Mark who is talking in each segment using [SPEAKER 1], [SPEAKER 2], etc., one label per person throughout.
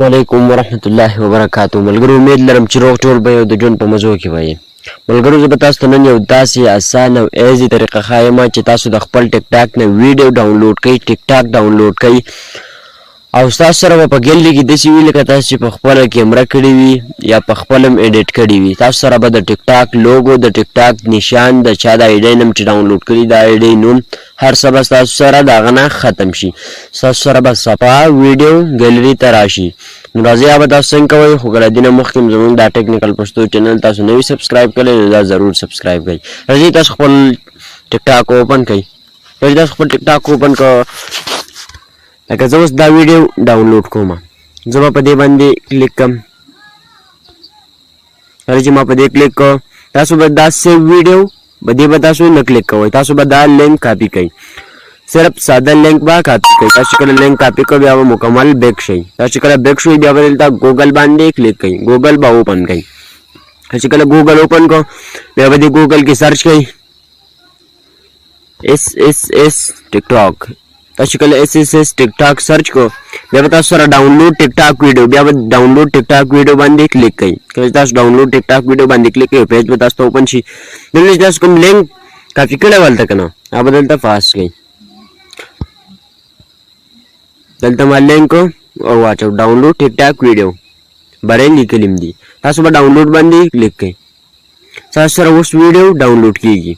[SPEAKER 1] وعلیکم ورحمت الله وبرکاتو. ملګرو امید لرم چې روغ ټول به یو د ژوند په مزو کې وایي. ملګرو زه به تاسو ته نن یو داسې اسانه او ایزي طریقه ښایم چې تاسو د خپل ټیک ټاک نه ویډیو ډاونلوډ کړئ، ټیک ټاک ډاونلوډ کړئ او ستاسو سره به په ګیلري کې داسې وي لکه تاسو چې په خپله کیمره کړې وي یا په خپله هم ایډیټ کړي وي. تاسو سره به د ټیک ټاک لوګو، د ټیک ټاک نشان، د چا د آیډۍ نوم چې ډاونلوډ کړي د آیډۍ نوم، هر څه به ستاسو سره د هغه نه ختم شي. ستاسو سره به صفا ویډیو ګیلري ته راشي. نو راځئ هغه به تاسو څنګه کوئ، خو که له دې نه مخکې زموږ دا ټیکنیکل پښتو چینل تاسو نه وي سبسکرایب کړی نو دا ضرور سبسکرایب کړئ. راځئ تاسو خپل ټیک ټاک اوپن کړئ. راځئ تاسو خپل ټیک ټاک اوپن کړئ. لکه زه اوس دا ویډیو ډاونلوډ کوم، زه به په دې باندې کلیک کړم. کله چې ما په دې کلیک کړ تاسو به دا سیو ویډیو په دې به تاسو نه کلیک کوئ، تاسو به دا لینک کاپي کړئ. صرف ساده لینک به کاپي کړئ. تاسو کله لینک کاپي کړئ بیا به مکمل بیک شئ. تاسو کله بیک شئ بیا به دلته ګوګل باندې کلیک کړئ، ګوګل به اوپن کړئ. چې کله ګوګل اوپن کړو بیا به دې ګوګل کې سرچ کړئ SSS ټیک ټاک. تاسو کله SSS ټیک ټاک سرچ کو بیا به تاسو سره ډاونلوډ ټیک ټاک ویډیو، بیا به ډاونلوډ ټیک ټاک ویډیو باندې کلیک کړئ. کله تاسو ډاونلوډ ټیک ټاک ویډیو باندې کلیک کړئ پیج به تاسو ته اوپن شي. دلته تاسو کوم لینک کاپي کړی ولته کنه هغه به دلته فاست کړئ. دلته ما لینک واچو ډاونلوډ ټیک ټاک ویډیو بره لیکلم دي، تاسو به ډاونلوډ باندې کلیک کړئ. تاسو سره اوس ویډیو ډاونلوډ کیږي.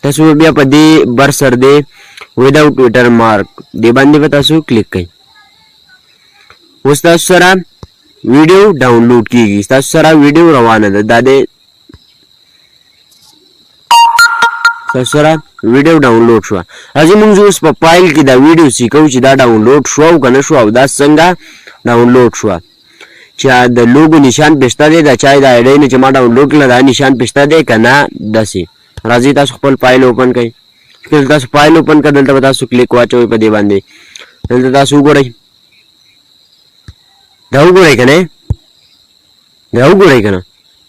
[SPEAKER 1] تاسو بیا په دې بر سر دی without watermark دی باندې به تاسو کلیک کړئ. اوس تاسو سره ویډیو ډاونلوډ کیږي، تاسو سره ویډیو روانه ده. دا دی تاسو سره ویډیو ډاونلوډ شو. راځئ موږ اوس په فایل کې دا ویډیو سیکو چې دا ډاونلوډ شو او که نه شو او دا څنګه ډاونلوډ شو. چې د لوګو نشان پېشته دی، د چا د آیډۍ نه چې ما ډاونلوډ کړله دا نشان پېشته دی که نه داسې. راځئ تاسو خپل فایل اوپن کړئ. کله تاسو فایل اوپن کړئ دلته به تاسو کلیک واچوئ په دې باندې. دلته تاسو وګورئ، دا وګورئ که نه، دا وګورئ که نه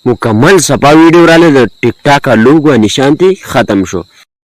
[SPEAKER 1] مکمل صفا ویډیو راغلی، د ټیک ټاک لوګو نشان ترې ختم شو.